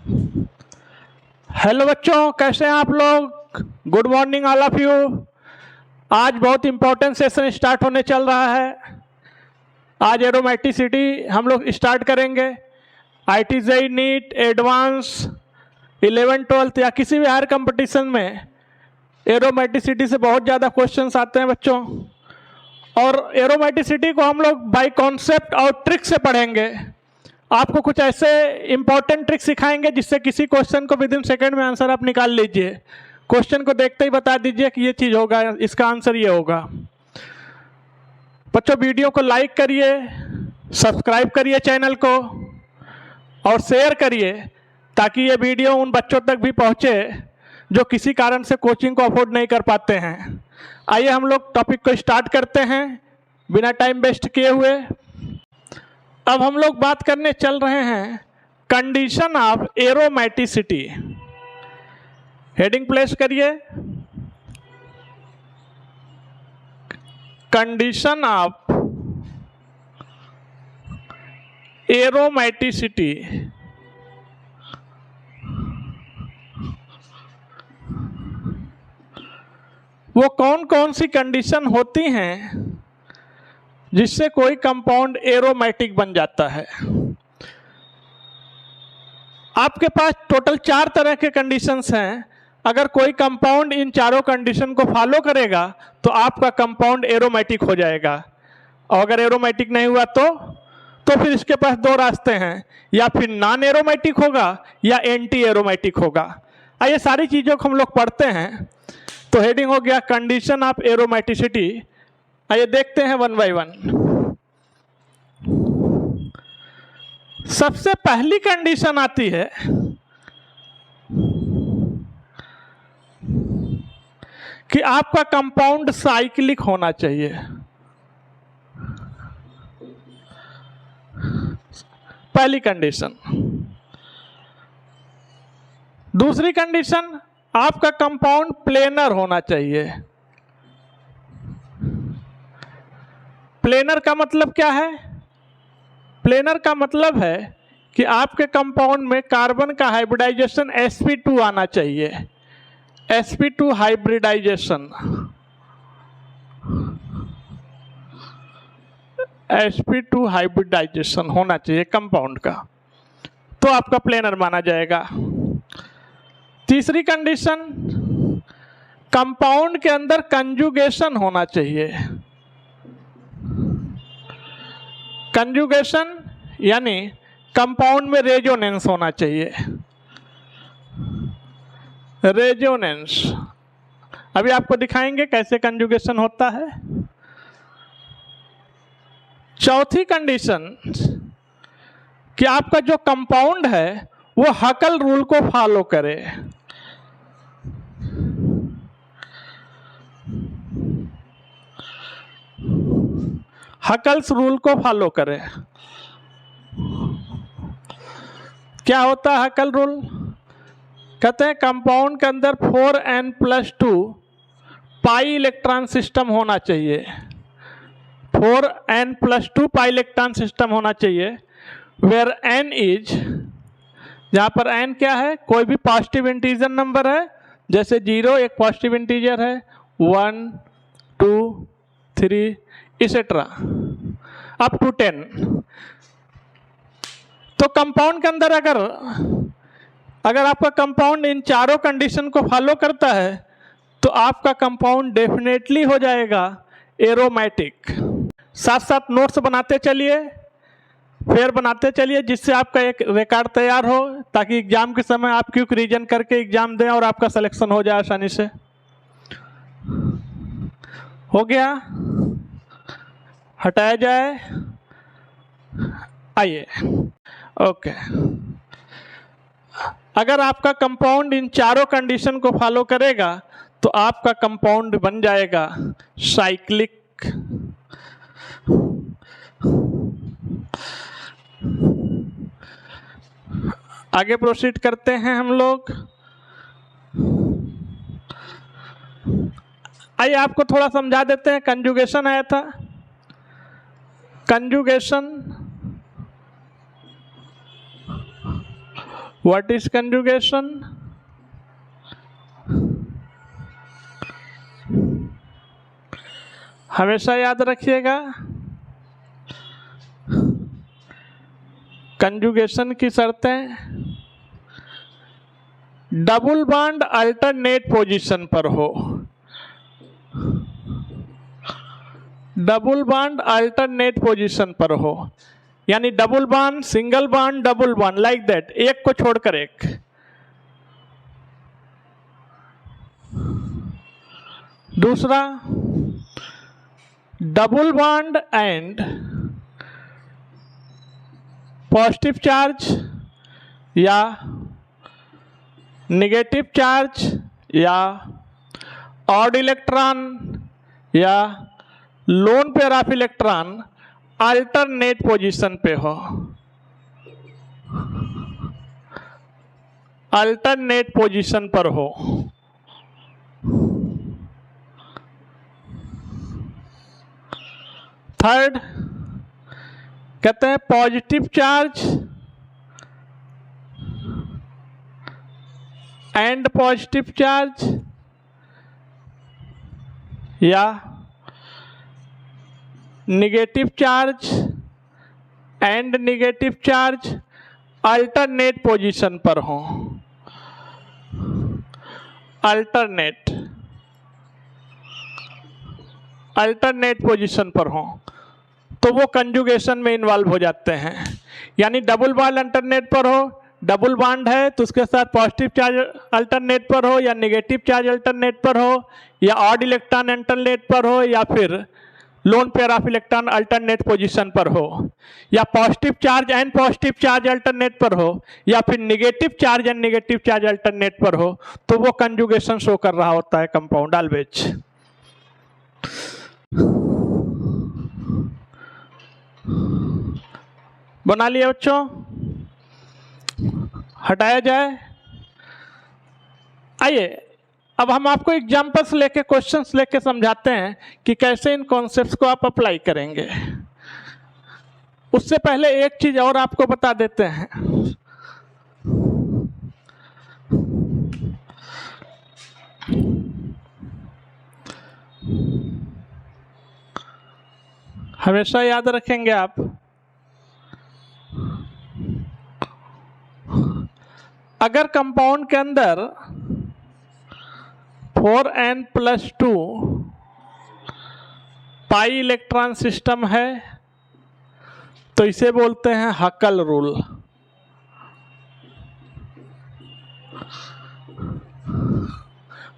Hello बच्चों, कैसे हैं आप लोग। Good morning all of you. आज बहुत इंपॉर्टेंट सेशन स्टार्ट होने चल रहा है। आज एरोमेटिसिटी हम लोग स्टार्ट करेंगे। IIT नीट एडवांस 11-12 या किसी भी हायर कंपटीशन में एरोमेटिसिटी से बहुत ज़्यादा क्वेश्चंस आते हैं बच्चों। और एरोमेटिसिटी को हम लोग बाय कॉन्सेप्ट और ट्रिक से पढ़ेंगे। आपको कुछ ऐसे इंपॉर्टेंट ट्रिक सिखाएंगे जिससे किसी क्वेश्चन को विद इन सेकेंड में आंसर आप निकाल लीजिए। क्वेश्चन को देखते ही बता दीजिए कि ये चीज़ होगा, इसका आंसर ये होगा। बच्चों वीडियो को लाइक करिए, सब्सक्राइब करिए चैनल को और शेयर करिए ताकि ये वीडियो उन बच्चों तक भी पहुँचे जो किसी कारण से कोचिंग को अफोर्ड नहीं कर पाते हैं। आइए हम लोग टॉपिक को स्टार्ट करते हैं बिना टाइम वेस्ट किए हुए। अब हम लोग बात करने चल रहे हैं condition of aromaticity. Heading place करिए, कंडीशन ऑफ एरोमेटिसिटी। वो कौन कौन सी कंडीशन होती हैं जिससे कोई कंपाउंड एरोमेटिक बन जाता है। आपके पास टोटल 4 तरह के कंडीशंस हैं। अगर कोई कंपाउंड इन चारों कंडीशन को फॉलो करेगा तो आपका कंपाउंड एरोमेटिक हो जाएगा। और अगर एरोमेटिक नहीं हुआ तो फिर इसके पास 2 रास्ते हैं, या फिर नॉन एरोमेटिक होगा या एंटी एरोमेटिक होगा। आइए सारी चीज़ों को हम लोग पढ़ते हैं। तो हेडिंग हो गया कंडीशन ऑफ एरोमेटिसिटी। आइए देखते हैं वन बाय वन। सबसे पहली कंडीशन आती है कि आपका कंपाउंड साइक्लिक होना चाहिए। पहली कंडीशन। दूसरी कंडीशन, आपका कंपाउंड प्लेनर होना चाहिए। प्लेनर का मतलब क्या है? प्लेनर का मतलब है कि आपके कंपाउंड में कार्बन का हाइब्रिडाइजेशन sp2 आना चाहिए। sp2 हाइब्रिडाइजेशन, sp2 हाइब्रिडाइजेशन होना चाहिए कंपाउंड का, तो आपका प्लेनर माना जाएगा। तीसरी कंडीशन, कंपाउंड के अंदर कंजुगेशन होना चाहिए। कंजुगेशन यानी कंपाउंड में रेजोनेंस होना चाहिए। रेजोनेंस अभी आपको दिखाएंगे कैसे कंजुगेशन होता है। चौथी कंडीशन कि आपका जो कंपाउंड है वो हकल रूल को फॉलो करे। हकल्स रूल को फॉलो करें। क्या होता है हकल रूल? कहते हैं कंपाउंड के अंदर 4n+2 पाई इलेक्ट्रॉन सिस्टम होना चाहिए। 4n+2 पाई इलेक्ट्रॉन सिस्टम होना चाहिए। वेयर n इज, जहाँ पर n क्या है? कोई भी पॉजिटिव इंटीजर नंबर है, जैसे 0 एक पॉजिटिव इंटीजर है, 1 2 3 इसेट्रा अप टू 10। तो कंपाउंड के अंदर अगर आपका कंपाउंड इन चारों कंडीशन को फॉलो करता है तो आपका कंपाउंड डेफिनेटली हो जाएगा एरोमेटिक। साथ साथ नोट्स बनाते चलिए, फेयर बनाते चलिए, जिससे आपका एक रिकॉर्ड तैयार हो, ताकि एग्जाम के समय आप क्विक रीजन करके एग्जाम दें और आपका सिलेक्शन हो जाए आसानी से। हो गया, हटाया जाए। आइए, ओके। अगर आपका कंपाउंड इन चारों कंडीशन को फॉलो करेगा तो आपका कंपाउंड बन जाएगा साइक्लिक। आगे प्रोसीड करते हैं हम लोग। आइए आपको थोड़ा समझा देते हैं। कंजुगेशन आया था। Conjugation what is conjugation? हमेशा याद रखिएगा, कंजुगेशन की शर्तें डबल बॉन्ड अल्टरनेट पोजीशन पर हो, डबल बॉन्ड अल्टरनेट पोजीशन पर हो, यानी double bond, single bond, double bond, like that, एक को छोड़कर एक। दूसरा, double bond and positive charge या नेगेटिव चार्ज या ऑड इलेक्ट्रॉन या lone pair of electron alternate position पे हो, अल्टरनेट पोजीशन पर हो। थर्ड कहते हैं positive charge and positive charge या negative charge and negative charge alternate position पर हो, अल्टरनेट पोजीशन पर हो, तो वो कंजुगेशन में इन्वॉल्व हो जाते हैं। यानी डबल बॉन्ड अल्टरनेट पर हो, डबल बॉन्ड है तो उसके साथ पॉजिटिव चार्ज अल्टरनेट पर हो या नेगेटिव चार्ज अल्टरनेट पर हो या ऑड इलेक्ट्रॉन अल्टरनेट पर हो या फिर loan pair of electron alternate position पर हो या positive charge and positive charge alternate पर हो या फिर negative charge and negative charge alternate पर हो, तो वो कंजुगेशन शो कर रहा होता है कंपाउंड ऑलवेज। बना लिया बच्चों, हटाया जाए। आइए अब हम आपको एग्जाम्पल्स लेके, क्वेश्चंस लेके समझाते हैं कि कैसे इन कॉन्सेप्ट्स को आप अप्लाई करेंगे। उससे पहले एक चीज और आपको बता देते हैं। हमेशा याद रखेंगे आप, अगर कंपाउंड के अंदर 4n+2 पाई इलेक्ट्रॉन सिस्टम है तो इसे बोलते हैं हकल रूल।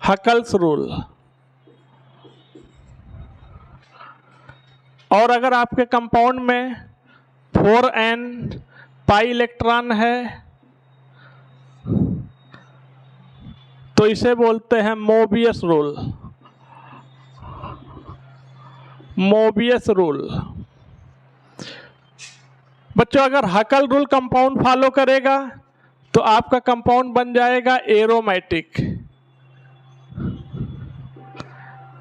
Huckel's rule. और अगर आपके कंपाउंड में 4n पाई इलेक्ट्रॉन है तो इसे बोलते हैं मोबियस रूल। Mobius rule. बच्चों अगर हकल रूल कंपाउंड फॉलो करेगा तो आपका कंपाउंड बन जाएगा एरोमेटिक।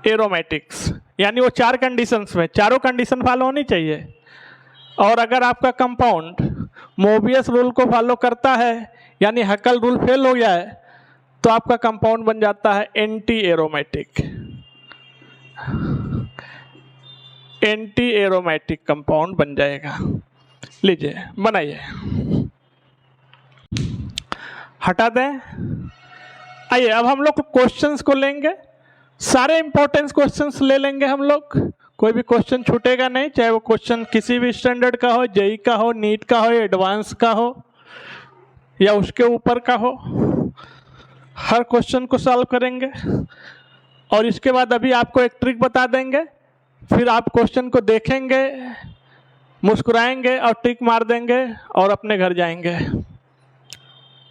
एरोमेटिक्स यानी वो 4 कंडीशंस में, चारों कंडीशन फॉलो होनी चाहिए। और अगर आपका कंपाउंड मोबियस रूल को फॉलो करता है यानी हकल रूल फेल हो गया है तो आपका कंपाउंड बन जाता है anti aromatic. Anti aromatic compound बन जाएगा। लीजिए बनाइए, हटा दें। आइए अब हम लोग क्वेश्चंस को लेंगे, सारे इंपॉर्टेंट क्वेश्चंस ले लेंगे हम लोग, कोई भी क्वेश्चन छूटेगा नहीं, चाहे वो क्वेश्चन किसी भी स्टैंडर्ड का हो, जेई का हो, नीट का हो, एडवांस का हो या उसके ऊपर का हो, हर क्वेश्चन को सॉल्व करेंगे। और इसके बाद अभी आपको एक ट्रिक बता देंगे, फिर आप क्वेश्चन को देखेंगे, मुस्कुराएंगे और टिक मार देंगे और अपने घर जाएंगे।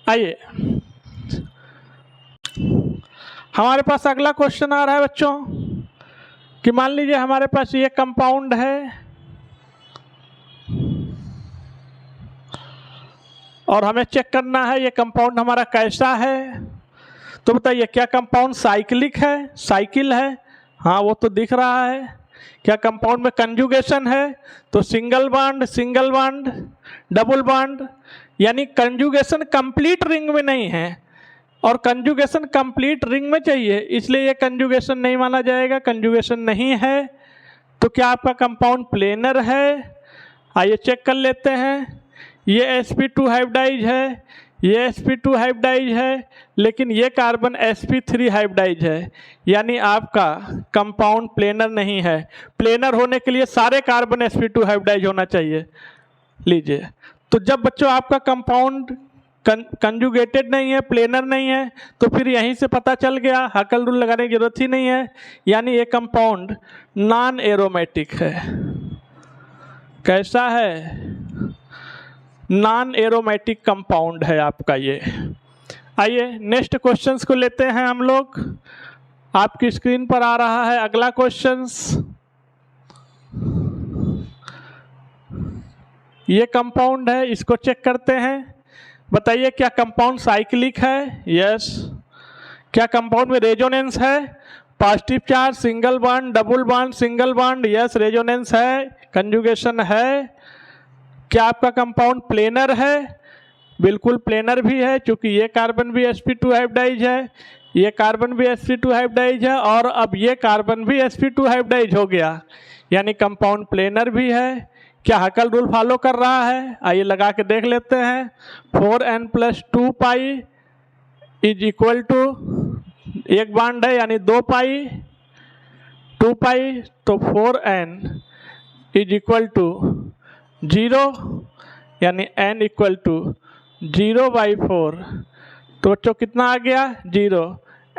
आइए हमारे पास अगला क्वेश्चन आ रहा है बच्चों कि मान लीजिए हमारे पास ये कंपाउंड है और हमें चेक करना है ये कंपाउंड हमारा कैसा है। तो बताइए क्या कंपाउंड साइक्लिक है? साइकिल है, हाँ वो तो दिख रहा है। क्या कंपाउंड में कंजुगेशन है? तो single bond, single bond, double bond यानी कंजुगेशन कंप्लीट रिंग में नहीं है और कंजुगेशन कंप्लीट रिंग में चाहिए, इसलिए ये कंजुगेशन नहीं माना जाएगा। कंजुगेशन नहीं है तो क्या आपका कंपाउंड प्लेनर है? आइए चेक कर लेते हैं। ये sp2 हाइब्रिडाइज है, ये sp2 हाइब्रिडाइज है, लेकिन ये कार्बन sp3 हाइब्रिडाइज है, यानी आपका कंपाउंड प्लेनर नहीं है। प्लेनर होने के लिए सारे कार्बन sp2 हाइब्रिडाइज होना चाहिए। लीजिए, तो जब बच्चों आपका कंपाउंड कंजुगेटेड नहीं है, प्लेनर नहीं है, तो फिर यहीं से पता चल गया, हकल रूल लगाने की जरूरत ही नहीं है, यानी ये कंपाउंड नॉन एरोमेटिक है। कैसा है? नॉन एरोमेटिक कंपाउंड है आपका ये। आइए नेक्स्ट क्वेश्चंस को लेते हैं हम लोग। आपकी स्क्रीन पर आ रहा है अगला क्वेश्चंस। ये कंपाउंड है, इसको चेक करते हैं। बताइए क्या कंपाउंड साइक्लिक है? यस। क्या कंपाउंड में रेजोनेंस है? Positive charge, single bond, double bond, single bond, yes resonance है। कंजुगेशन है। क्या आपका कंपाउंड प्लेनर है? बिल्कुल प्लेनर भी है, क्योंकि ये कार्बन भी sp2 हाइब्रिडाइज है, ये कार्बन भी sp2 हाइब्रिडाइज है, और अब ये कार्बन भी sp2 हाइब्रिडाइज हो गया, यानी कंपाउंड प्लेनर भी है। क्या हकल रूल फॉलो कर रहा है? आइए लगा के देख लेते हैं। 4n + 2 pi is equal to, एक बॉन्ड है यानी 2 पाई, 2 पाई, तो 4n इज इक्वल टू 0, यानी n इक्वल टू 0/4। तो बच्चों कितना आ गया? 0।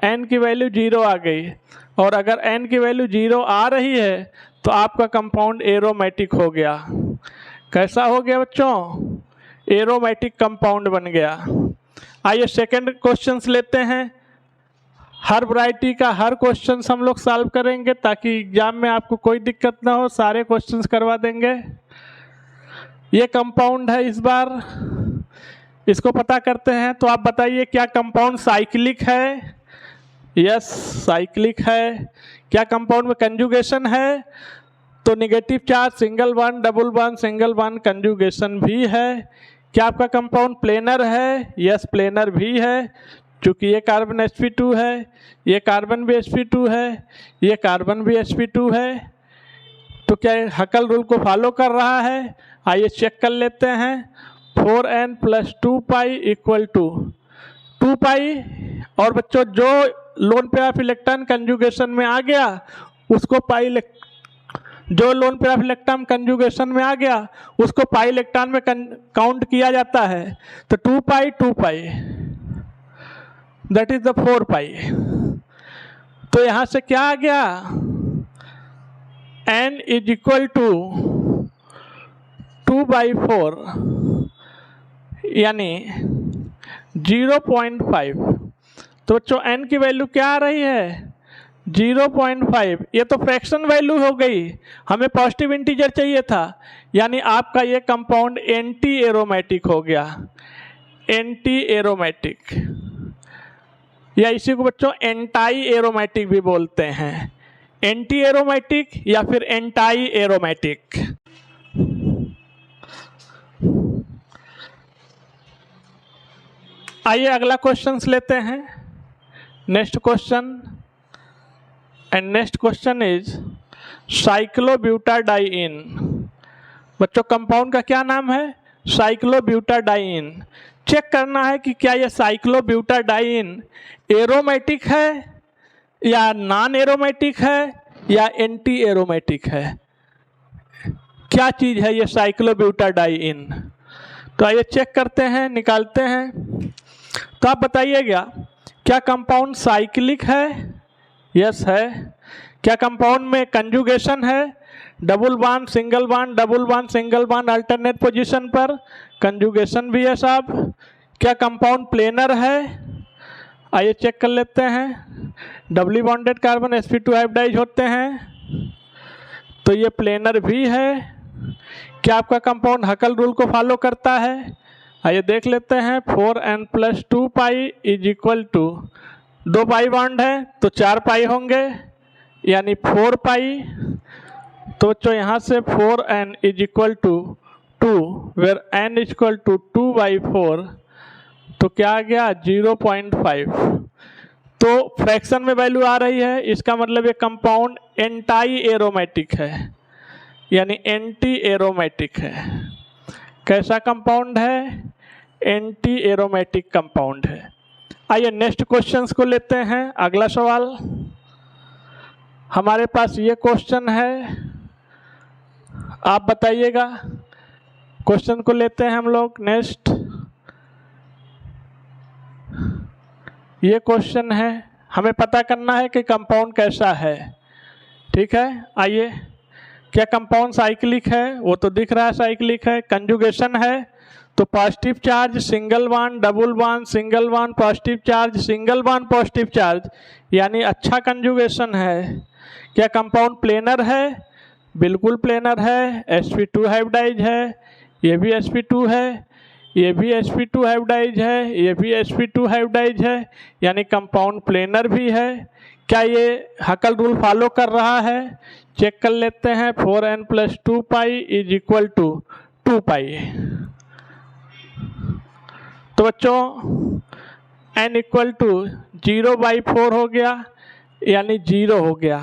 n की वैल्यू 0 आ गई, और अगर n की वैल्यू 0 आ रही है तो आपका कंपाउंड एरोमेटिक हो गया। कैसा हो गया बच्चों? एरोमेटिक कंपाउंड बन गया। आइए सेकंड क्वेश्चंस लेते हैं। हर वैरायटी का हर क्वेश्चंस हम लोग सॉल्व करेंगे ताकि एग्जाम में आपको कोई दिक्कत ना हो, सारे क्वेश्चंस करवा देंगे। ये कंपाउंड है इस बार, इसको पता करते हैं। तो आप बताइए क्या कंपाउंड साइक्लिक है? यस साइक्लिक है। क्या कंपाउंड में कंजुगेशन है? तो negative charge, single bond, double bond, single bond, conjugation भी है। क्या आपका कंपाउंड प्लेनर है? यस प्लेनर भी है, क्योंकि ये कार्बन sp2 है, ये कार्बन भी sp2 है, ये कार्बन भी sp2 है। तो क्या हकल रूल को फॉलो कर रहा है? आइए चेक कर लेते हैं। 4n + 2 पाई इक्वल टू 2 पाई, और बच्चों जो loan pair of electron conjugation में आ गया उसको पाई, जो loan pair of electron conjugation में आ गया उसको पाई इलेक्ट्रॉन में काउंट किया जाता है। तो 2 पाई 2 पाई, दैट इज द 4 पाई। तो यहाँ से क्या आ गया? n इज इक्वल टू 2/4, यानी 0.5। तो बच्चों n की वैल्यू क्या आ रही है? 0.5। ये तो फ्रैक्शन वैल्यू हो गई, हमें पॉजिटिव इंटीजर चाहिए था, यानी आपका ये कंपाउंड एंटी एरोमेटिक हो गया। एंटी एरोमेटिक, या इसी को बच्चों एंटाई एरोमेटिक भी बोलते हैं। एंटी एरोमेटिक या फिर एंटाई एरोमेटिक। आइए अगला क्वेश्चन लेते हैं। Next question, and next question is cyclobutadiene. बच्चों कंपाउंड का क्या नाम है? साइक्लोब्यूटाडाइइन। चेक करना है कि क्या यह साइक्लोब्यूटाडाइइन एरोमेटिक है या नॉन एरोमेटिक है या एंटी एरोमेटिक है। क्या चीज़ है ये साइक्लोब्यूटाडाइइन? तो आइए चेक करते हैं, निकालते हैं। तो आप बताइएगा क्या कंपाउंड साइक्लिक है? यस है। क्या कंपाउंड में कंजुगेशन है? Double bond, single bond, double bond, single bond, alternate position पर कंजुगेशन भी है साहब। क्या कंपाउंड प्लेनर है? आइए चेक कर लेते हैं। Doubly bonded carbon sp2 hybridise होते हैं, तो ये प्लेनर भी है। क्या आपका कंपाउंड हकल रूल को फॉलो करता है? आइए देख लेते हैं। 4n + 2 pi is equal to, 2 pi bond है तो 4 पाई होंगे, यानी 4 पाई। तो यहाँ से 4n is equal to 2 where n equal to 2/4, तो क्या आ गया 0.5। तो फ्रैक्शन में वैल्यू आ रही है, इसका मतलब ये कंपाउंड एंटी एरोमेटिक है, यानी एंटी एरोमेटिक है। कैसा कंपाउंड है? एंटी एरोमेटिक कंपाउंड है। आइए नेक्स्ट क्वेश्चंस को लेते हैं। अगला सवाल हमारे पास ये क्वेश्चन है, आप बताइएगा। क्वेश्चन को लेते हैं हम लोग नेक्स्ट। ये क्वेश्चन है, हमें पता करना है कि कंपाउंड कैसा है। ठीक है, आइए। क्या कंपाउंड साइक्लिक है? वो तो दिख रहा है साइक्लिक है। कंजुगेशन है तो positive charge single bond double bond single bond positive charge single bond positive charge, यानी अच्छा कंजुगेशन है। क्या कंपाउंड प्लेनर है? बिल्कुल प्लेनर है। sp2 हाइब्रिडाइज है, ये भी sp2 है, ये भी sp2 हाइब्रिडाइज है, ये भी sp2 हाइब्रिडाइज है, यानी कंपाउंड प्लेनर भी है। क्या ये हकल रूल फॉलो कर रहा है? चेक कर लेते हैं। 4n + 2π = 2π। तो बच्चों n = 0/4 हो गया, यानी 0 हो गया।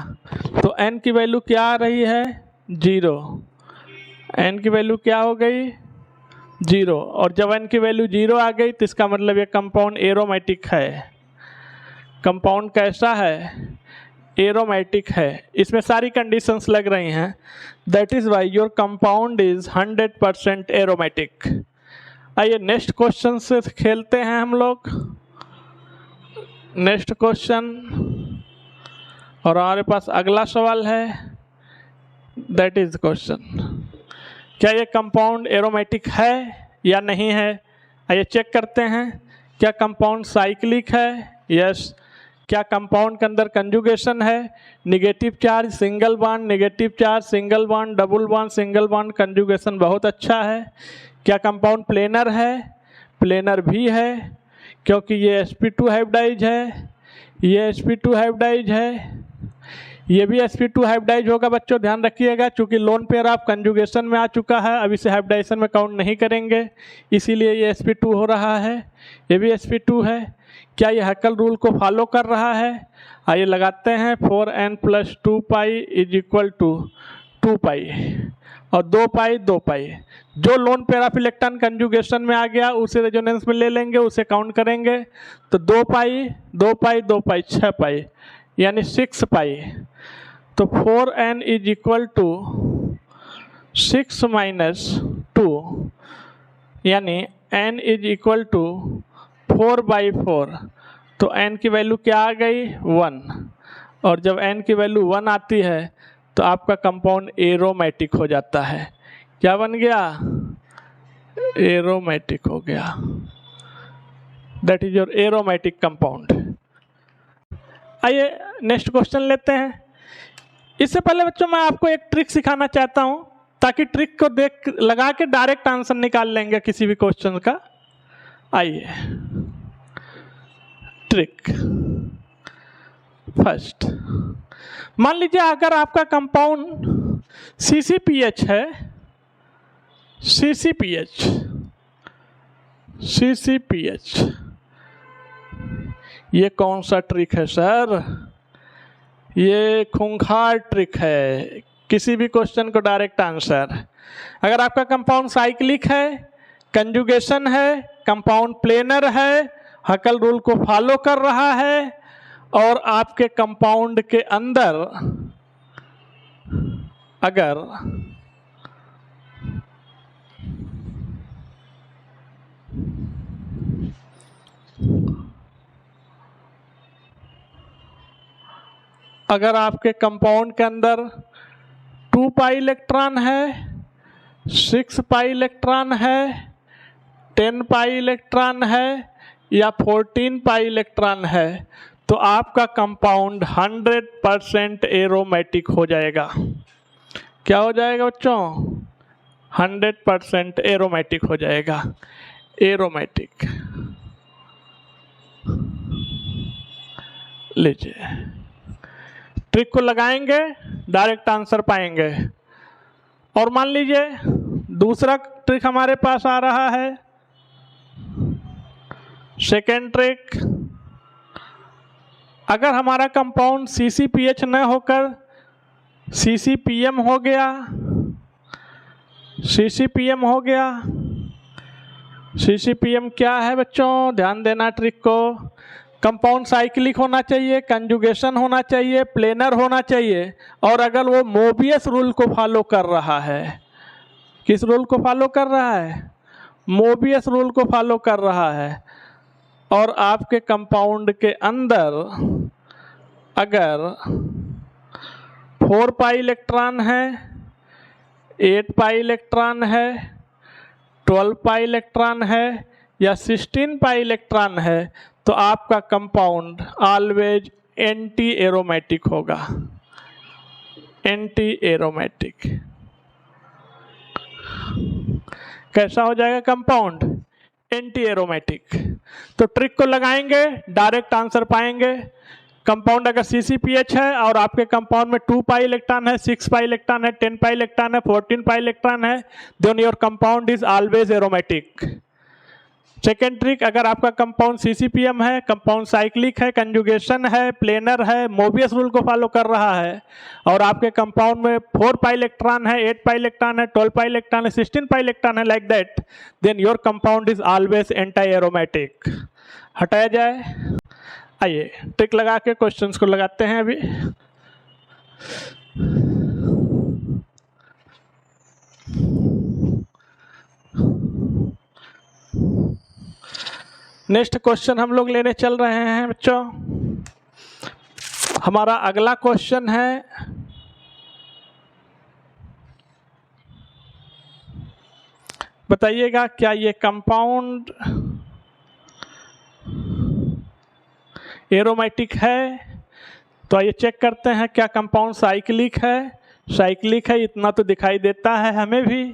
तो n की वैल्यू क्या आ रही है? 0। n की वैल्यू क्या हो गई? 0। और जब n की वैल्यू 0 आ गई तो इसका मतलब ये कंपाउंड एरोमेटिक है। कंपाउंड कैसा है? एरोमेटिक है। इसमें सारी कंडीशंस लग रही हैं। That is why your compound is 100% aromatic. आइए नेक्स्ट क्वेश्चन से खेलते हैं हम लोग। नेक्स्ट क्वेश्चन, और हमारे पास अगला सवाल है। दैट इज क्वेश्चन, क्या ये कंपाउंड एरोमेटिक है या नहीं है? आइए चेक करते हैं। क्या कंपाउंड साइक्लिक है? यस। क्या कंपाउंड के अंदर कंजुगेशन है? Negative charge single bond negative charge single bond double bond single bond conjugation बहुत अच्छा है। क्या कंपाउंड प्लेनर है? प्लेनर भी है, क्योंकि ये sp2 हाइब्रिडाइज है, ये sp2 हाइब्रिडाइज है, ये भी sp2 हाइब्रिडाइज होगा। बच्चों ध्यान रखिएगा, चूंकि लोन पेयर ऑफ कंजुगेशन में आ चुका है, अब इसे हाइब्रिडाइजेशन में काउंट नहीं करेंगे, इसीलिए ये sp2 हो रहा है। ये भी sp2 है। क्या ये हकल रूल को फॉलो कर रहा है? आइए लगाते हैं। 4n + 2π = 2π और 2π। जो loan pair of electron conjugation में आ गया उसे रेजोनेंस में ले लेंगे, उसे काउंट करेंगे। तो 2π 6π, यानी 6π। तो 4n = 6 - 2, यानी n = 4/4। तो n की वैल्यू क्या आ गई? 1। और जब n की वैल्यू 1 आती है तो आपका कंपाउंड एरोमेटिक हो जाता है। क्या बन गया? एरोमेटिक हो गया। That is your aromatic compound. आइए नेक्स्ट क्वेश्चन लेते हैं। इससे पहले बच्चों मैं आपको एक ट्रिक सिखाना चाहता हूं, ताकि ट्रिक को देख लगा के डायरेक्ट आंसर निकाल लेंगे किसी भी क्वेश्चन का। आइए ट्रिक। फर्स्ट, मान लीजिए अगर आपका कंपाउंड CCPH है, CCPH, ये कौन सा ट्रिक है सर? ये खूंखार ट्रिक है, किसी भी क्वेश्चन को डायरेक्ट आंसर। अगर आपका कंपाउंड साइक्लिक है, कंजुगेशन है, कंपाउंड प्लेनर है, हकल रूल को फॉलो कर रहा है, और आपके कंपाउंड के अंदर अगर आपके कंपाउंड के अंदर 2π इलेक्ट्रॉन है, 6π इलेक्ट्रॉन है, 10π इलेक्ट्रॉन है, या 14π इलेक्ट्रॉन है, तो आपका कंपाउंड 100% एरोमेटिक हो जाएगा। क्या हो जाएगा बच्चों? 100% एरोमेटिक हो जाएगा। एरोमेटिक लीजिए, ट्रिक को लगाएंगे डायरेक्ट आंसर पाएंगे। और मान लीजिए दूसरा ट्रिक हमारे पास आ रहा है। सेकेंड ट्रिक, अगर हमारा कंपाउंड CCPH न होकर CCPM हो गया, CCPM हो गया, CCPM क्या है बच्चों, ध्यान देना ट्रिक को। कंपाउंड साइक्लिक होना चाहिए, कंजुगेशन होना चाहिए, प्लेनर होना चाहिए, और अगर वो मोबियस रूल को फॉलो कर रहा है, किस रूल को फॉलो कर रहा है, मोबियस रूल को फॉलो कर रहा है, और आपके कंपाउंड के अंदर अगर 4 पाई इलेक्ट्रॉन है, 8 पाई इलेक्ट्रॉन है, 12 पाई इलेक्ट्रॉन है या 16 पाई इलेक्ट्रॉन है, तो आपका कंपाउंड ऑलवेज एंटी एरोमेटिक होगा, एंटी एरोमेटिक। कैसा हो जाएगा कंपाउंड, एंटी एरोमेटिक। तो ट्रिक को लगाएंगे, डायरेक्ट आंसर पाएंगे। कंपाउंड अगर CCPH है और आपके कंपाउंड में 2 पाई इलेक्ट्रॉन है, 6 पाई इलेक्ट्रॉन है, 10 पाई इलेक्ट्रॉन है, 14 पाई इलेक्ट्रॉन है, then your compound is always aromatic. Second trick, अगर आपका कंपाउंड CCPM है, कंपाउंड साइक्लिक है, कंजुगेशन है, प्लेनर है, मोबियस रूल को फॉलो कर रहा है, और आपके कंपाउंड में 4 पाई इलेक्ट्रॉन है, 8 पाई इलेक्ट्रॉन है, 12 पाई इलेक्ट्रॉन है, 16 पाई इलेक्ट्रॉन है, like that, then your compound is always antiaromatic. हटाया जाए। आइए ट्रिक लगा के क्वेश्चंस को लगाते हैं अभी। नेक्स्ट क्वेश्चन हम लोग लेने चल रहे हैं बच्चों। हमारा अगला क्वेश्चन है, बताइएगा क्या ये कंपाउंड एरोमेटिक है। तो आइए चेक करते हैं क्या कंपाउंड साइक्लिक है। साइक्लिक है इतना तो दिखाई देता है हमें भी।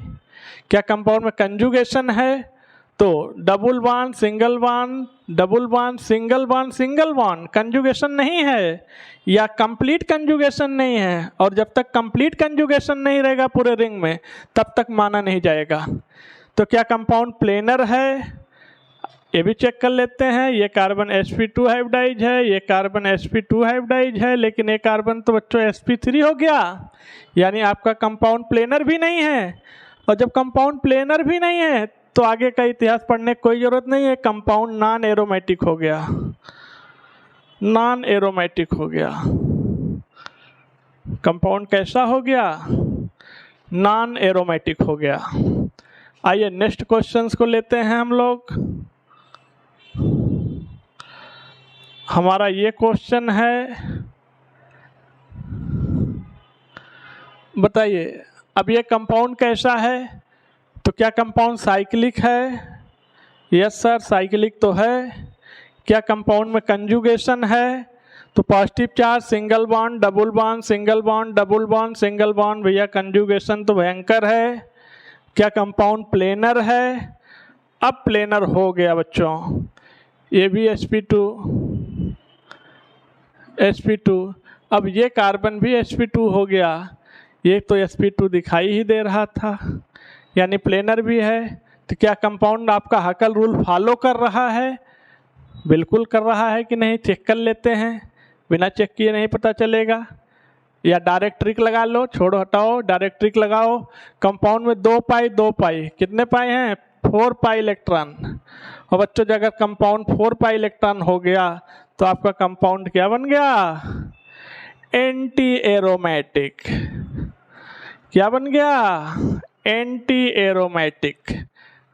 क्या कंपाउंड में कंजुगेशन है, तो double bond single bond, double bond single bond, single bond, conjugation नहीं है या कंप्लीट कंजुगेशन नहीं है, और जब तक कंप्लीट कंजुगेशन नहीं रहेगा पूरे रिंग में तब तक माना नहीं जाएगा। तो क्या कंपाउंड प्लेनर है, ये भी चेक कर लेते हैं। ये कार्बन sp2 हाइब्रिडाइज है, ये कार्बन sp2 हाइब्रिडाइज है, लेकिन ये कार्बन तो बच्चों sp3 हो गया, यानी आपका कंपाउंड प्लेनर भी नहीं है। और जब कंपाउंड प्लेनर भी नहीं है तो आगे का इतिहास पढ़ने की कोई ज़रूरत नहीं है, कंपाउंड नॉन एरोमेटिक हो गया, नॉन एरोमेटिक हो गया। कंपाउंड कैसा हो गया, नॉन एरोमेटिक हो गया। आइए नेक्स्ट क्वेश्चंस को लेते हैं हम लोग। हमारा ये क्वेश्चन है, बताइए अब ये कंपाउंड कैसा है। तो क्या कंपाउंड साइक्लिक है, यस सर साइक्लिक तो है। क्या कंपाउंड में कंजुगेशन है, तो positive charge single bond double bond, single bond double bond, single bond, भैया कंजुगेशन तो भयंकर है। क्या कंपाउंड प्लेनर है, अब प्लेनर हो गया बच्चों, ये भी sp2, अब ये कार्बन भी sp2 हो गया, ये तो sp2 दिखाई ही दे रहा था, यानी प्लेनर भी है। तो क्या कंपाउंड आपका हकल रूल फॉलो कर रहा है, बिल्कुल कर रहा है कि नहीं, चेक कर लेते हैं। बिना चेक किए नहीं पता चलेगा, या डायरेक्ट ट्रिक लगा लो, छोड़ो हटाओ, डायरेक्ट ट्रिक लगाओ। कंपाउंड में 2 पाई 2 पाई, कितने पाई हैं, 4 पाई इलेक्ट्रॉन। और बच्चों अगर कंपाउंड 4 पाई इलेक्ट्रॉन हो गया तो आपका कंपाउंड क्या बन गया, एंटी एरोमेटिक। क्या बन गया, anti aromatic.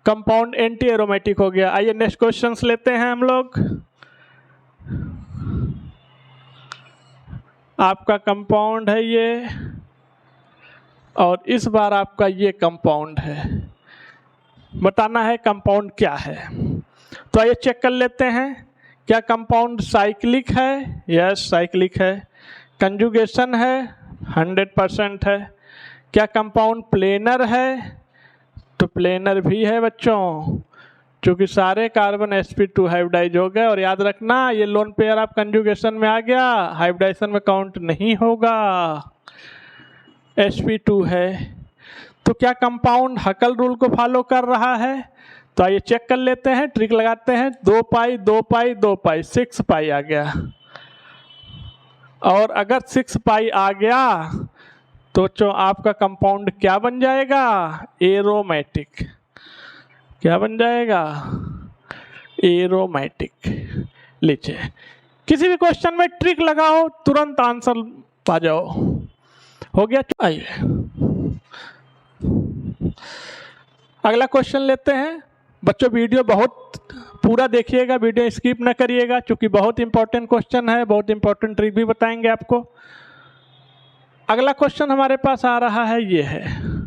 Compound anti aromatic हो गया। आइए नेक्स्ट क्वेश्चंस लेते हैं हम लोग। आपका कंपाउंड है ये, और इस बार आपका ये कंपाउंड है, बताना है कंपाउंड क्या है। तो आइए चेक कर लेते हैं। क्या कंपाउंड साइक्लिक है, यस साइक्लिक है। कंजुगेशन है, 100% है। क्या कंपाउंड प्लेनर है, तो प्लेनर भी है बच्चों, क्योंकि सारे कार्बन sp2 हाइब्रिडाइज हो गए। और याद रखना ये लोन पेयर आप कंजुगेशन में आ गया, हाइब्रिडाइजेशन में काउंट नहीं होगा, sp2 है। तो क्या कंपाउंड हकल रूल को फॉलो कर रहा है? तो आइए चेक कर लेते हैं, ट्रिक लगाते हैं। 2 पाई 2 पाई 2 पाई 6 पाई आ गया। और अगर 6 पाई आ गया तो आपका कंपाउंड क्या बन जाएगा? एरोमेटिक। क्या बन जाएगा? एरोमेटिक। लीजिए, किसी भी क्वेश्चन में ट्रिक लगाओ, तुरंत आंसर पा जाओ। हो गया। आइए अगला क्वेश्चन लेते हैं। बच्चों वीडियो बहुत पूरा देखिएगा, वीडियो स्किप ना करिएगा, क्योंकि बहुत इंपॉर्टेंट क्वेश्चन है, बहुत इंपॉर्टेंट ट्रिक भी बताएंगे आपको। अगला क्वेश्चन हमारे पास आ रहा है, ये है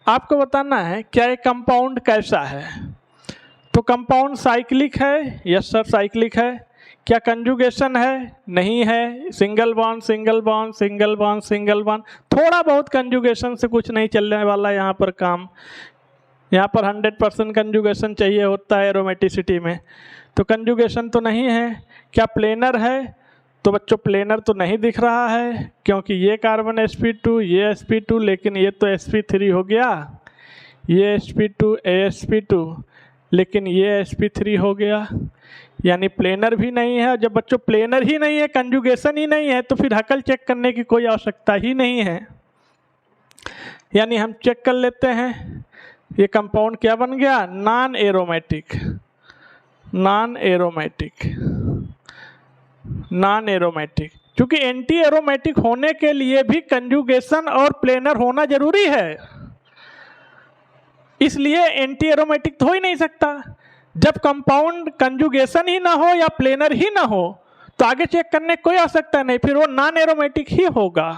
आपको बताना है क्या एक कंपाउंड कैसा है। तो कंपाउंड साइक्लिक है? यस सर साइक्लिक है। क्या कंजुगेशन है? नहीं है। Single bond single bond single bond single bond. थोड़ा बहुत कंजुगेशन से कुछ नहीं चलने वाला यहाँ पर काम। यहाँ पर 100% कंजुगेशन चाहिए होता है एरोमेटिसिटी में। तो कंजुगेशन तो नहीं है। क्या प्लेनर है? तो बच्चों प्लेनर तो नहीं दिख रहा है, क्योंकि ये कार्बन sp2 ये sp2, लेकिन ये तो sp3 हो गया। ये sp2 sp2, लेकिन ये sp3 हो गया, यानी प्लेनर भी नहीं है। जब बच्चों प्लेनर ही नहीं है, कंजुगेशन ही नहीं है, तो फिर हकल चेक करने की कोई आवश्यकता ही नहीं है। यानी हम चेक कर लेते हैं ये कंपाउंड क्या बन गया? Non aromatic. Non aromatic, non aromatic. क्योंकि एंटी एरोमेटिक होने के लिए भी कंजुगेशन और प्लेनर होना जरूरी है, इसलिए एंटी एरोमेटिक तो हो ही नहीं सकता। जब कंपाउंड कंजुगेशन ही ना हो या प्लेनर ही ना हो, तो आगे चेक करने की कोई आवश्यकता नहीं, फिर वो नॉन एरोमेटिक ही होगा।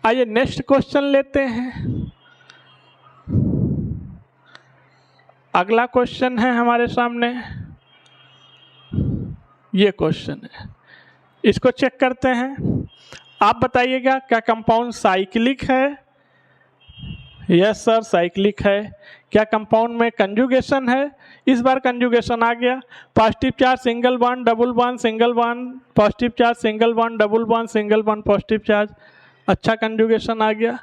आइए नेक्स्ट क्वेश्चन लेते हैं। अगला क्वेश्चन है हमारे सामने, ये क्वेश्चन है, इसको चेक करते हैं। आप बताइएगा क्या कंपाउंड साइक्लिक है? यस सर साइक्लिक है। क्या कंपाउंड में कंजुगेशन है? इस बार कंजुगेशन आ गया। Positive charge single bond double bond single bond, positive charge single bond double bond single bond positive charge. अच्छा कंजुगेशन आ गया।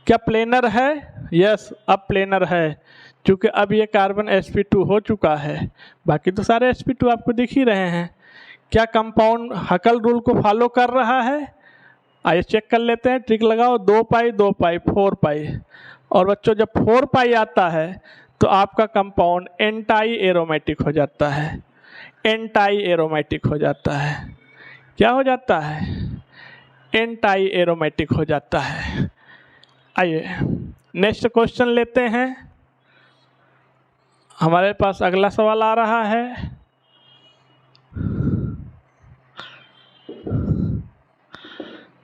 क्या प्लेनर है? यस अब प्लेनर है, क्योंकि अब ये कार्बन sp2 हो चुका है। बाकी तो सारे sp2 आपको दिख ही रहे हैं। क्या कंपाउंड हकल रूल को फॉलो कर रहा है? आइए चेक कर लेते हैं, ट्रिक लगाओ। 2 पाई 2 पाई 4 पाई। और बच्चों जब 4 पाई आता है तो आपका कंपाउंड एंटाई एरोमेटिक हो जाता है। एंटाई एरोमेटिक हो जाता है। क्या हो जाता है? एंटाई एरोमेटिक हो जाता है। आइए नेक्स्ट क्वेश्चन लेते हैं। हमारे पास अगला सवाल आ रहा है,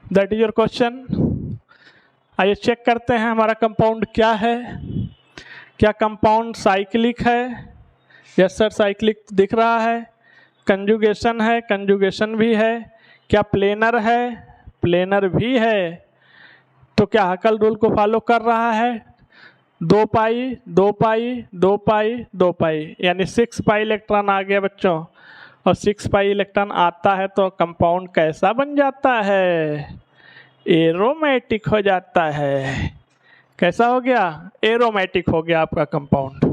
दैट इज योर क्वेश्चन। आइए चेक करते हैं हमारा कंपाउंड क्या है। क्या कंपाउंड साइक्लिक है? यस सर साइक्लिक दिख रहा है। कंजुगेशन है? कंजुगेशन भी है। क्या प्लेनर है? प्लेनर भी है। तो क्या हकल रूल को फॉलो कर रहा है? 2 पाई 2 पाई 2 पाई 2 पाई, यानी 6 पाई इलेक्ट्रॉन आ गया बच्चों। और 6 पाई इलेक्ट्रॉन आता है तो कंपाउंड कैसा बन जाता है? एरोमेटिक हो जाता है। कैसा हो गया? एरोमेटिक हो गया आपका कंपाउंड।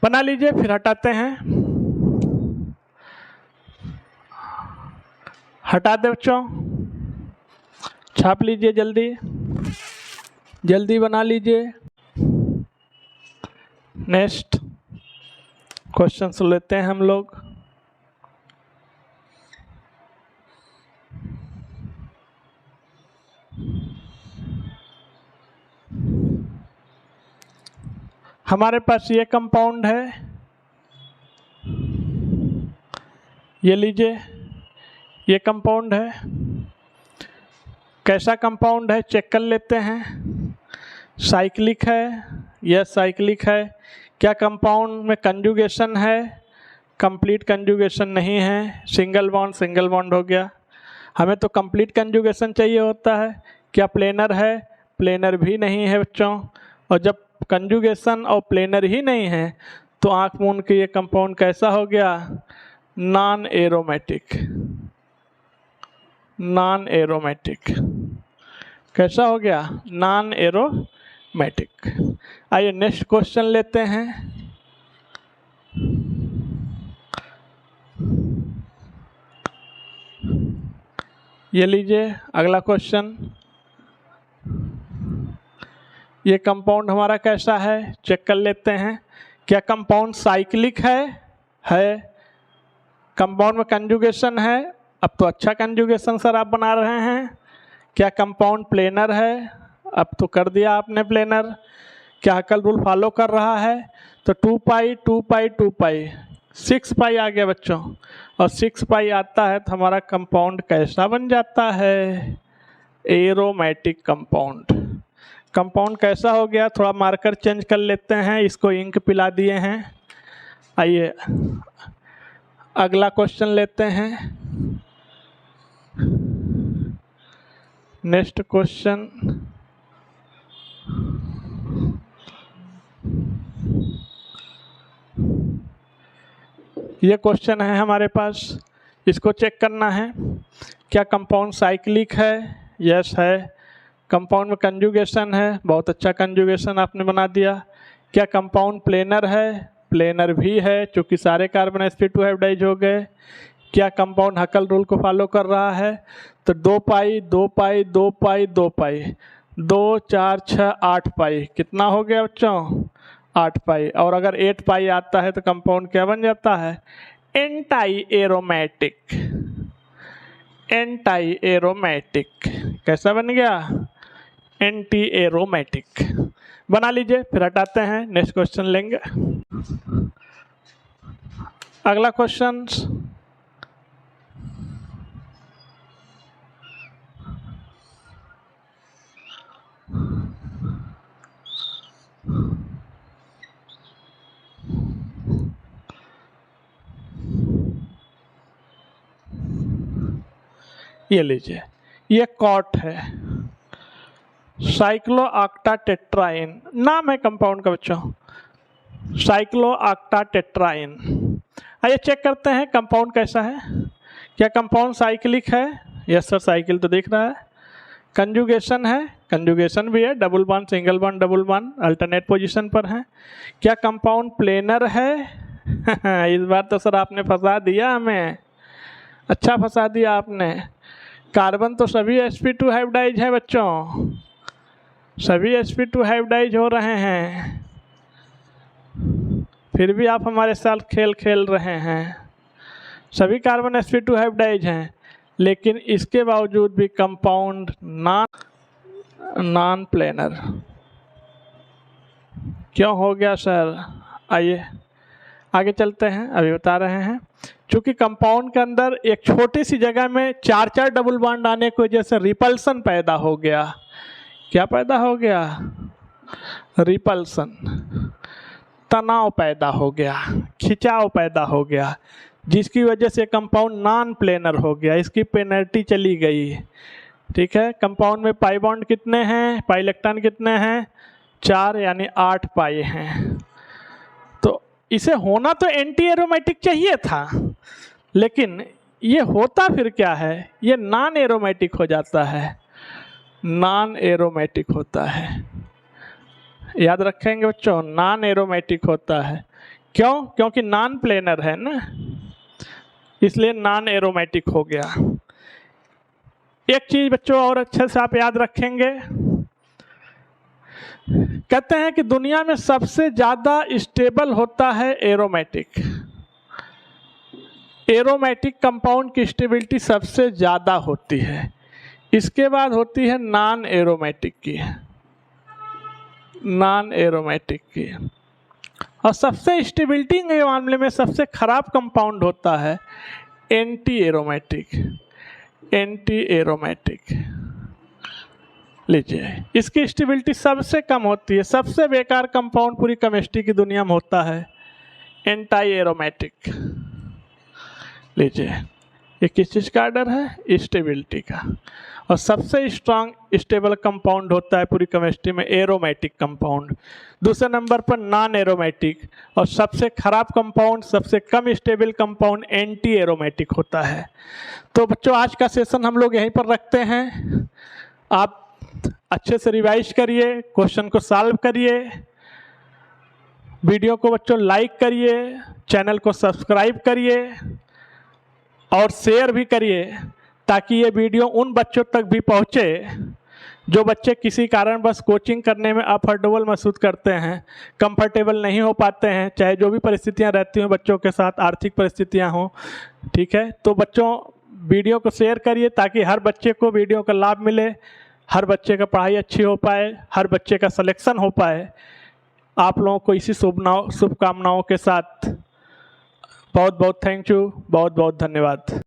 बना लीजिए, फिर हटाते हैं। हटा दे बच्चों, छाप लीजिए, जल्दी जल्दी बना लीजिए। नेक्स्ट क्वेश्चन लेते हैं हम लोग। हमारे पास ये कंपाउंड है, ये लीजिए, ये कंपाउंड है। कैसा कंपाउंड है चेक कर लेते हैं। साइक्लिक है? यस साइक्लिक है। क्या कंपाउंड में कंजुगेशन है? कंप्लीट कंजुगेशन नहीं है। सिंगल बॉन्ड हो गया। हमें तो कंप्लीट कंजुगेशन चाहिए होता है। क्या प्लेनर है? प्लेनर भी नहीं है बच्चों। और जब कंजुगेशन और प्लेनर ही नहीं है तो आँख मूंद के ये कंपाउंड कैसा हो गया? Non aromatic. Non aromatic. कैसा हो गया? Non aromatic. आइए नेक्स्ट क्वेश्चन लेते हैं। ये लीजिए अगला क्वेश्चन। ये कंपाउंड हमारा कैसा है चेक कर लेते हैं। क्या कंपाउंड साइक्लिक है? कंपाउंड में कंजुगेशन है? अब तो अच्छा कंजुगेशन सर आप बना रहे हैं। क्या कंपाउंड प्लेनर है? अब तो कर दिया आपने प्लेनर। क्या हकल रूल फॉलो कर रहा है? तो 2 पाई 2 पाई 2 पाई 6 पाई आ गया बच्चों, और 6 पाई आता है तो हमारा कंपाउंड कैसा बन जाता है? Aromatic compound. कंपाउंड कैसा हो गया? थोड़ा मार्कर चेंज कर लेते हैं, इसको इंक पिला दिए हैं। आइए अगला क्वेश्चन लेते हैं। Next question. ये क्वेश्चन है हमारे पास, इसको चेक करना है। क्या कंपाउंड साइक्लिक है? यस है। कंपाउंड में कंजुगेशन है? बहुत अच्छा कंजुगेशन आपने बना दिया। क्या कंपाउंड प्लेनर है? प्लेनर भी है, चूँकि सारे कार्बन sp2 हाइब्रिडाइज हो गए। क्या कंपाउंड हकल रूल को फॉलो कर रहा है? तो 2 पाई 2 पाई 2 पाई 2 पाई 2 4 6 8 पाई कितना हो गया बच्चों? 8 पाई। और अगर 8 पाई आता है तो कंपाउंड क्या बन जाता है? Anti aromatic. एंटाई एरोमेटिक कैसा बन गया? Anti aromatic. बना लीजिए, फिर हटाते हैं, नेक्स्ट क्वेश्चन लेंगे। अगला क्वेश्चन। ये लीजिए, ये कॉट है, साइक्लोऑक्टाटेट्राइन नाम है कंपाउंड का बच्चों, साइक्लोऑक्टाटेट्राइन। आइए चेक करते हैं कंपाउंड कैसा है। क्या कंपाउंड साइक्लिक है? यस सर, साइकिल तो दिख रहा है। कंजुगेशन है? कंजुगेशन भी है, double bond single bond double bond alternate position पर है। क्या कंपाउंड प्लेनर है? इस बार तो सर आपने फंसा दिया हमें, अच्छा फंसा दिया आपने। कार्बन तो सभी sp2 हाइब्रिडाइज है बच्चों, सभी sp2 हाइब्रिडाइज हो रहे हैं, फिर भी आप हमारे साथ खेल खेल रहे हैं। सभी कार्बन sp2 हाइब्रिडाइज हैं, लेकिन इसके बावजूद भी कंपाउंड नॉन प्लेनर क्यों हो गया सर? आइए आगे चलते हैं, अभी बता रहे हैं। चूँकि कंपाउंड के अंदर एक छोटी सी जगह में 4 डबल बॉन्ड आने की वजह से रिपल्सन पैदा हो गया। क्या पैदा हो गया? रिपल्सन, तनाव पैदा हो गया, खिंचाव पैदा हो गया, जिसकी वजह से कंपाउंड नॉन प्लेनर हो गया, इसकी पेनल्टी चली गई। ठीक है, कंपाउंड में पाई बॉन्ड कितने हैं, पाई इलेक्ट्रॉन कितने हैं? 4 यानी 8 पाई हैं। तो इसे होना तो एंटी एरोमेटिक चाहिए था, लेकिन ये होता फिर क्या है? ये नॉन एरोमेटिक हो जाता है, नॉन एरोमेटिक होता है। याद रखेंगे बच्चों, नॉन एरोमेटिक होता है। क्यों? क्योंकि नॉन प्लेनर है ना, इसलिए नॉन एरोमेटिक हो गया। एक चीज बच्चों और अच्छे से आप याद रखेंगे, कहते हैं कि दुनिया में सबसे ज्यादा स्टेबल होता है एरोमेटिक। एरोमेटिक कंपाउंड की स्टेबिलिटी सबसे ज्यादा होती है, इसके बाद होती है नॉन एरोमेटिक की, नॉन एरोमेटिक की। और सबसे स्टेबिलिटी के मामले में सबसे खराब कंपाउंड होता है एंटी एरोमेटिक। एंटी एरोमेटिक लीजिए, इसकी स्टेबिलिटी सबसे कम होती है। सबसे बेकार कंपाउंड पूरी केमिस्ट्री की दुनिया में होता है एंटी एरोमेटिक। लीजिए, ये किस चीज़ का ऑर्डर है? स्टेबिलिटी का। और सबसे स्ट्रांग स्टेबल कंपाउंड होता है पूरी केमिस्ट्री में एरोमेटिक कंपाउंड। दूसरे नंबर पर नॉन एरोमेटिक। और सबसे खराब कंपाउंड, सबसे कम स्टेबल कंपाउंड एंटी एरोमेटिक होता है। तो बच्चों आज का सेशन हम लोग यहीं पर रखते हैं। आप अच्छे से रिवाइज करिए, क्वेश्चन को सॉल्व करिए, वीडियो को बच्चों लाइक करिए, चैनल को सब्सक्राइब करिए और शेयर भी करिए ताकि ये वीडियो उन बच्चों तक भी पहुँचे जो बच्चे किसी कारणवश कोचिंग करने में अफोर्डेबल महसूस करते हैं, कंफर्टेबल नहीं हो पाते हैं, चाहे जो भी परिस्थितियां रहती हैं बच्चों के साथ, आर्थिक परिस्थितियां हों। ठीक है, तो बच्चों वीडियो को शेयर करिए ताकि हर बच्चे को वीडियो का लाभ मिले, हर बच्चे का पढ़ाई अच्छी हो पाए, हर बच्चे का सिलेक्शन हो पाए। आप लोगों को इसी शुभकामनाओं के साथ बहुत बहुत थैंक यू, बहुत बहुत धन्यवाद।